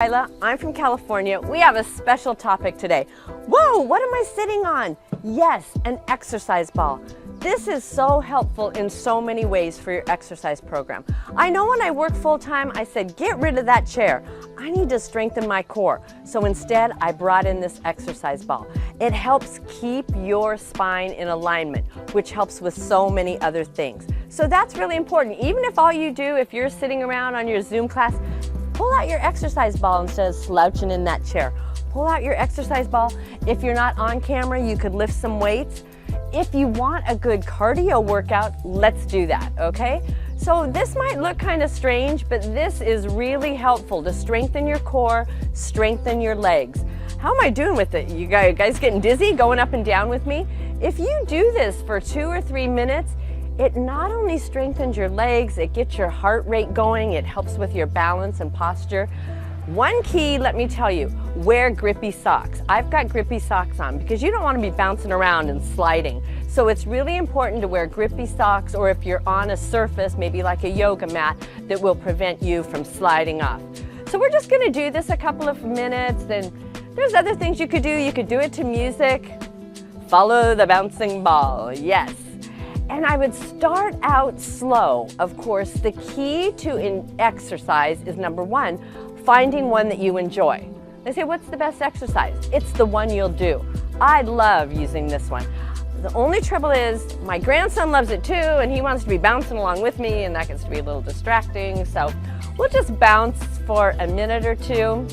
I'm from California. We have a special topic today. Whoa, what am I sitting on? Yes, an exercise ball. This is so helpful in so many ways for your exercise program. I know when I work full-time, I said, get rid of that chair. I need to strengthen my core. So instead, I brought in this exercise ball. It helps keep your spine in alignment, which helps with so many other things. So that's really important. Even if all you do, if you're sitting around on your Zoom class, pull out your exercise ball instead of slouching in that chair. Pull out your exercise ball. If you're not on camera, you could lift some weights. If you want a good cardio workout, let's do that, okay? So this might look kind of strange, but this is really helpful to strengthen your core, strengthen your legs. How am I doing with it? You guys getting dizzy going up and down with me? If you do this for 2 or 3 minutes, it not only strengthens your legs, it gets your heart rate going, it helps with your balance and posture. One key, let me tell you, wear grippy socks. I've got grippy socks on because you don't want to be bouncing around and sliding. So it's really important to wear grippy socks, or if you're on a surface, maybe like a yoga mat, that will prevent you from sliding off. So we're just going to do this a couple of minutes. Then there's other things you could do. You could do it to music. Follow the bouncing ball, yes. And I would start out slow. Of course, the key to exercise is number one, finding one that you enjoy. They say, what's the best exercise? It's the one you'll do. I love using this one. The only trouble is my grandson loves it too, and he wants to be bouncing along with me, and that gets to be a little distracting. So we'll just bounce for a minute or two.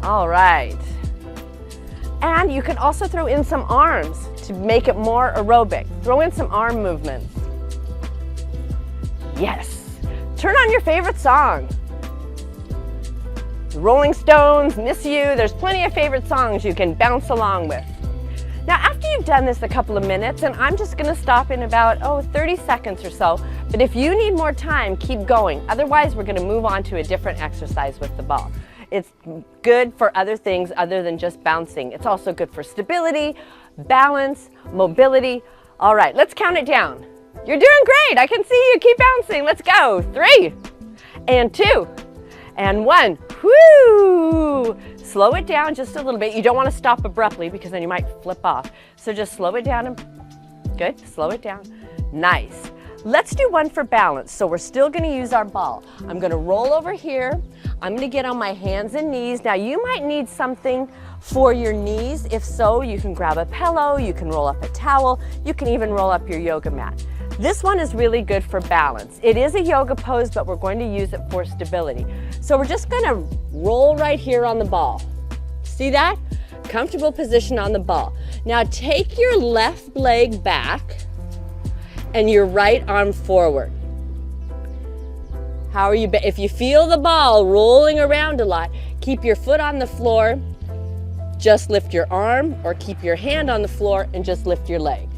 All right. And you can also throw in some arms to make it more aerobic. Throw in some arm movements. Yes. Turn on your favorite song. The Rolling Stones, Miss You. There's plenty of favorite songs you can bounce along with. Now, after you've done this a couple of minutes, and I'm just going to stop in about 30 seconds or so, but if you need more time, keep going. Otherwise, we're going to move on to a different exercise with the ball. It's good for other things other than just bouncing. It's also good for stability, balance, mobility. All right, let's count it down. You're doing great. I can see you. Keep bouncing. Let's go. 3 and 2 and 1. Whoo! Slow it down just a little bit. You don't want to stop abruptly because then you might flip off. So just slow it down. Good. Slow it down. Nice. Let's do one for balance. So we're still going to use our ball. I'm going to roll over here. I'm going to get on my hands and knees. Now you might need something for your knees. If so, you can grab a pillow, you can roll up a towel, you can even roll up your yoga mat. This one is really good for balance. It is a yoga pose, but we're going to use it for stability. So we're just going to roll right here on the ball. See that? Comfortable position on the ball. Now take your left leg back and your right arm forward. How are you? If you feel the ball rolling around a lot, keep your foot on the floor, just lift your arm, or keep your hand on the floor and just lift your leg.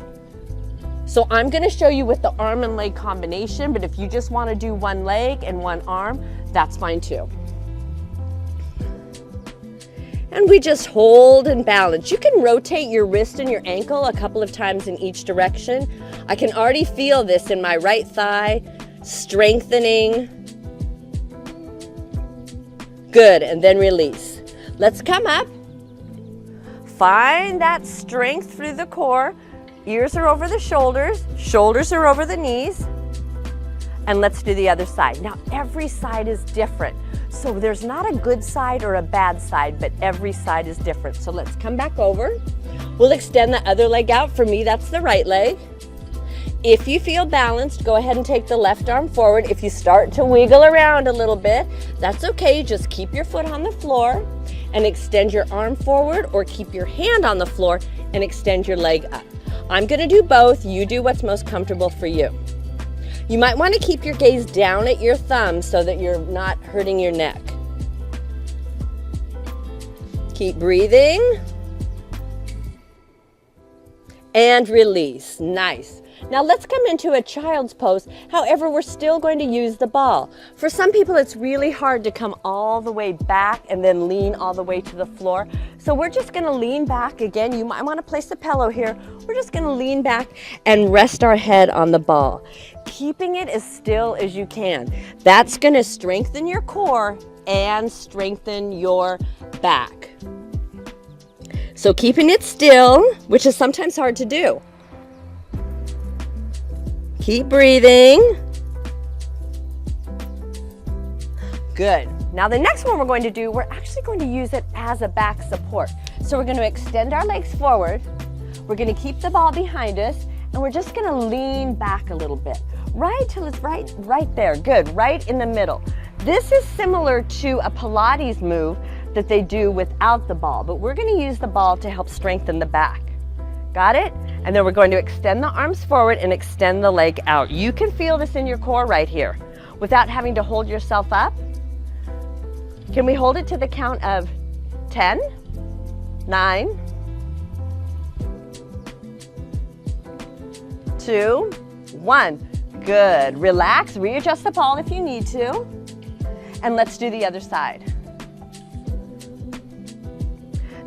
So I'm going to show you with the arm and leg combination, but if you just want to do one leg and one arm, that's fine too. And we just hold and balance. You can rotate your wrist and your ankle a couple of times in each direction. I can already feel this in my right thigh, strengthening. Good, and then release. Let's come up. Find that strength through the core. Ears are over the shoulders. Shoulders are over the knees. And let's do the other side. Now, every side is different. So there's not a good side or a bad side, but every side is different. So let's come back over. We'll extend the other leg out. For me, that's the right leg. If you feel balanced, go ahead and take the left arm forward. If you start to wiggle around a little bit, that's okay. Just keep your foot on the floor and extend your arm forward, or keep your hand on the floor and extend your leg up. I'm going to do both. You do what's most comfortable for you. You might want to keep your gaze down at your thumb so that you're not hurting your neck. Keep breathing. And release. Nice. Now let's come into a child's pose. However, we're still going to use the ball. For some people, it's really hard to come all the way back and then lean all the way to the floor. So we're just going to lean back again. You might want to place a pillow here. We're just going to lean back and rest our head on the ball, keeping it as still as you can. That's going to strengthen your core and strengthen your back. So keeping it still, which is sometimes hard to do. Keep breathing. Good. Now the next one we're going to do, we're actually going to use it as a back support. So we're going to extend our legs forward. We're going to keep the ball behind us, and we're just going to lean back a little bit. Right till it's right there. Good. Right in the middle. This is similar to a Pilates move that they do without the ball, but we're going to use the ball to help strengthen the back. Got it? And then we're going to extend the arms forward and extend the leg out. You can feel this in your core right here without having to hold yourself up. Can we hold it to the count of 10, 9, 2, 1. Good. Relax, readjust the ball if you need to. And let's do the other side.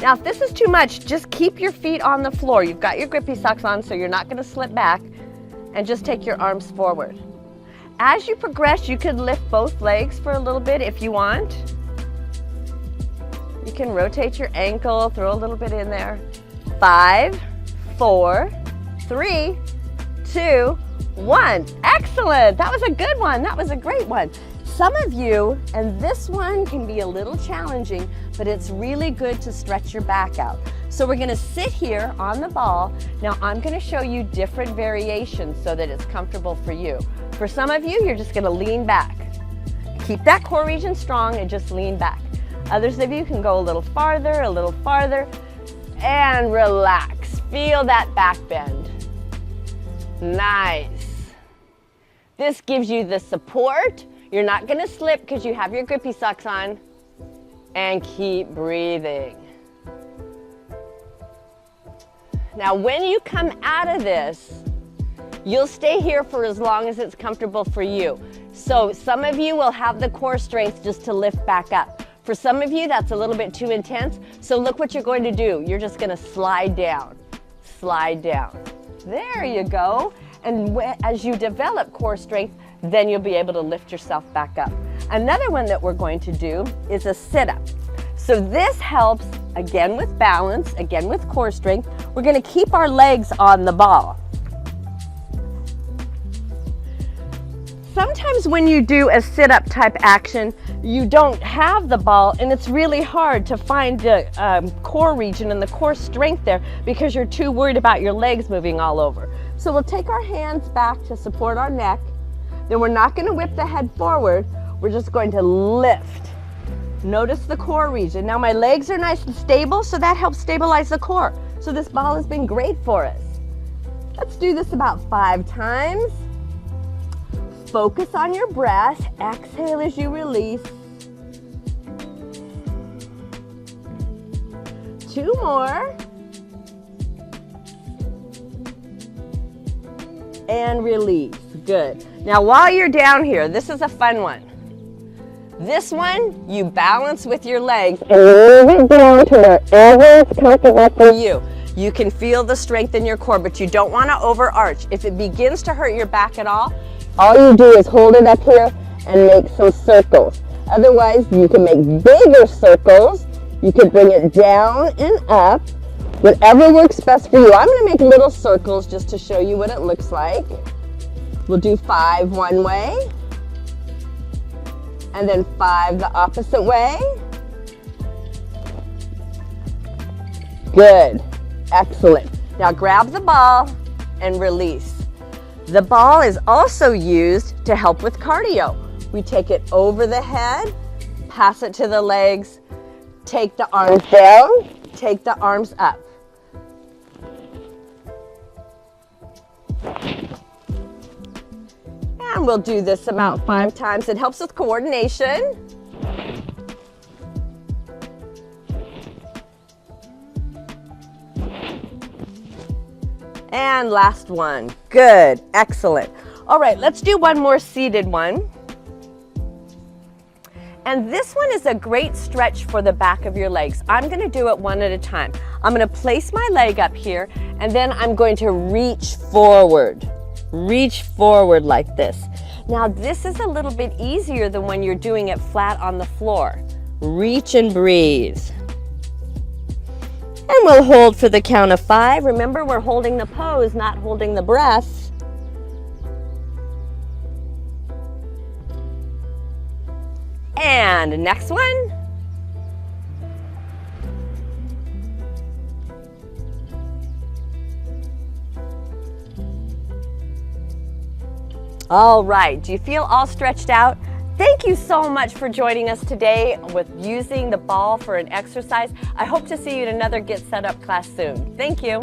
Now, if this is too much, just keep your feet on the floor. You've got your grippy socks on, so you're not going to slip back, and just take your arms forward. As you progress, you could lift both legs for a little bit if you want. You can rotate your ankle, throw a little bit in there. 5, 4, 3, 2, 1. Excellent. That was a good one. That was a great one. Some of you, and this one can be a little challenging, but it's really good to stretch your back out. So we're going to sit here on the ball. Now I'm going to show you different variations so that it's comfortable for you. For some of you, you're just going to lean back. Keep that core region strong and just lean back. Others of you can go a little farther, and relax. Feel that back bend. Nice. This gives you the support. You're not going to slip because you have your grippy socks on. And keep breathing. Now, when you come out of this, you'll stay here for as long as it's comfortable for you. So some of you will have the core strength just to lift back up. For some of you, that's a little bit too intense. So look what you're going to do. You're just going to slide down. Slide down. There you go. And as you develop core strength, then you'll be able to lift yourself back up. Another one that we're going to do is a sit-up. So this helps, again with balance, again with core strength. We're going to keep our legs on the ball. Sometimes when you do a sit-up type action, you don't have the ball, and it's really hard to find the core region and the core strength there because you're too worried about your legs moving all over. So we'll take our hands back to support our neck. Then we're not going to whip the head forward. We're just going to lift. Notice the core region. Now my legs are nice and stable, so that helps stabilize the core. So this ball has been great for us. Let's do this about 5 times. Focus on your breath. Exhale as you release. 2 more. And release. Good. Now while you're down here, this is a fun one. This one, you balance with your legs and move it down to wherever it's comfortable for you. You can feel the strength in your core, but you don't want to overarch. If it begins to hurt your back at all you do is hold it up here and make some circles. Otherwise, you can make bigger circles. You can bring it down and up. Whatever works best for you. I'm going to make little circles just to show you what it looks like. We'll do 5 one way, and then 5 the opposite way. Good. Excellent. Now grab the ball and release. The ball is also used to help with cardio. We take it over the head, pass it to the legs, take the arms down, take the arms up. And we'll do this about 5 times. It helps with coordination. And last one. Good. Excellent. All right, let's do one more seated one. And this one is a great stretch for the back of your legs. I'm going to do it one at a time. I'm going to place my leg up here, and then I'm going to reach forward. Reach forward like this. Now this is a little bit easier than when you're doing it flat on the floor. Reach and breathe. And we'll hold for the count of 5. Remember, we're holding the pose, not holding the breath. And next one. All right, do you feel all stretched out? Thank you so much for joining us today with using the ball for an exercise. I hope to see you in another Get Set Up class soon. Thank you.